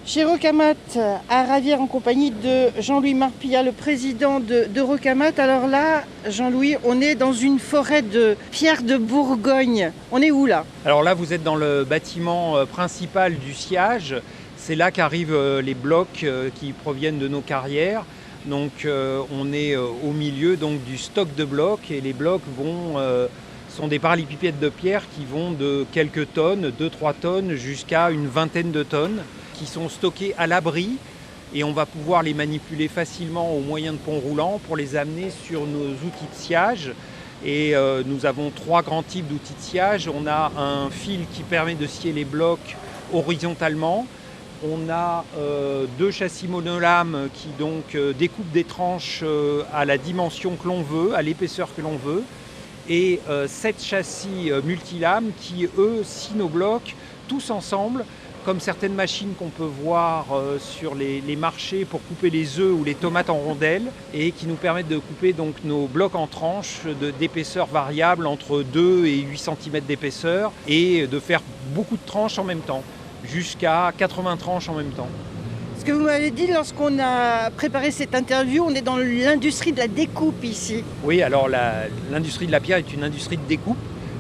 Chez Rocamat, à Ravière, en compagnie de Jean-Louis Marpillat, le président de Rocamat. Alors là, Jean-Louis, on est dans une forêt de pierres de Bourgogne. On est où là? Alors là, vous êtes dans le bâtiment principal du sciage. C'est là qu'arrivent les blocs qui proviennent de nos carrières. Donc on est au milieu donc, du stock de blocs et les blocs sont des parallépipèdes de pierre qui vont de quelques tonnes, 2-3 tonnes, jusqu'à une vingtaine de tonnes, qui sont stockés à l'abri et on va pouvoir les manipuler facilement au moyen de ponts roulants pour les amener sur nos outils de sciage. Et nous avons 3 grands types d'outils de sciage. On a un fil qui permet de scier les blocs horizontalement. On a 2 châssis monolames qui donc découpent des tranches à la dimension que l'on veut, à l'épaisseur que l'on veut. Et 7 châssis multilames qui, eux, scient nos blocs tous ensemble, comme certaines machines qu'on peut voir sur les marchés pour couper les œufs ou les tomates en rondelles et qui nous permettent de couper donc nos blocs en tranches d'épaisseur variable entre 2 et 8 cm d'épaisseur et de faire beaucoup de tranches en même temps, jusqu'à 80 tranches en même temps. Ce que vous m'avez dit lorsqu'on a préparé cette interview, on est dans l'industrie de la découpe ici. Oui, alors l'industrie de la pierre est une industrie de découpe,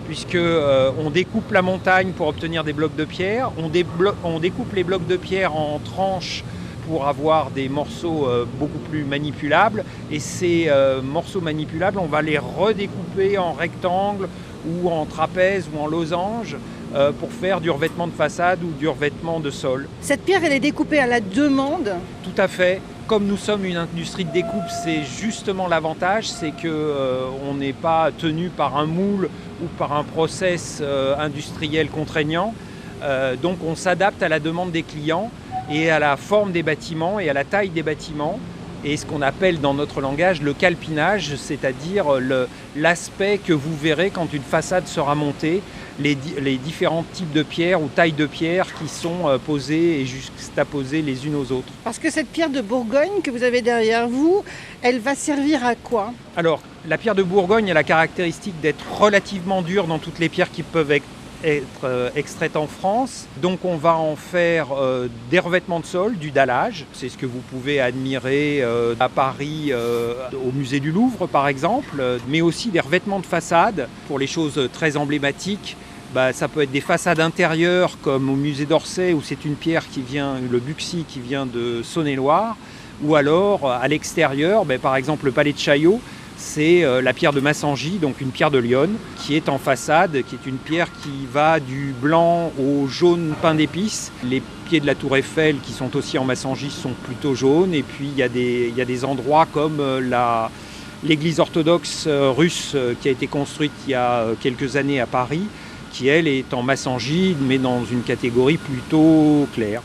puisqu'on découpe la montagne pour obtenir des blocs de pierre, on découpe les blocs de pierre en tranches pour avoir des morceaux beaucoup plus manipulables, et ces morceaux manipulables, on va les redécouper en rectangles ou en trapèzes ou en losanges pour faire du revêtement de façade ou du revêtement de sol. Cette pierre, elle est découpée à la demande? Tout à fait. Comme nous sommes une industrie de découpe, c'est justement l'avantage, c'est qu'on n'est pas tenu par un moule ou par un process industriel contraignant. Donc on s'adapte à la demande des clients et à la forme des bâtiments et à la taille des bâtiments. Et ce qu'on appelle dans notre langage le calpinage, c'est-à-dire l'aspect que vous verrez quand une façade sera montée, les différents types de pierres ou tailles de pierres qui sont posées et juxtaposées les unes aux autres. Parce que cette pierre de Bourgogne que vous avez derrière vous, elle va servir à quoi? Alors, la pierre de Bourgogne a la caractéristique d'être relativement dure dans toutes les pierres qui peuvent être extraites en France. Donc on va en faire des revêtements de sol, du dallage. C'est ce que vous pouvez admirer à Paris, au musée du Louvre par exemple, mais aussi des revêtements de façade pour les choses très emblématiques. Ça peut être des façades intérieures comme au musée d'Orsay où c'est une pierre qui vient, le Buxy qui vient de Saône-et-Loire, ou alors à l'extérieur, par exemple le palais de Chaillot, c'est la pierre de Massangy, donc une pierre de Lyonne, qui est en façade, qui est une pierre qui va du blanc au jaune pain d'épices. Les pieds de la tour Eiffel, qui sont aussi en Massangy, sont plutôt jaunes. Et puis il y a des endroits comme l'église orthodoxe russe qui a été construite il y a quelques années à Paris, qui elle est en Massangy, mais dans une catégorie plutôt claire.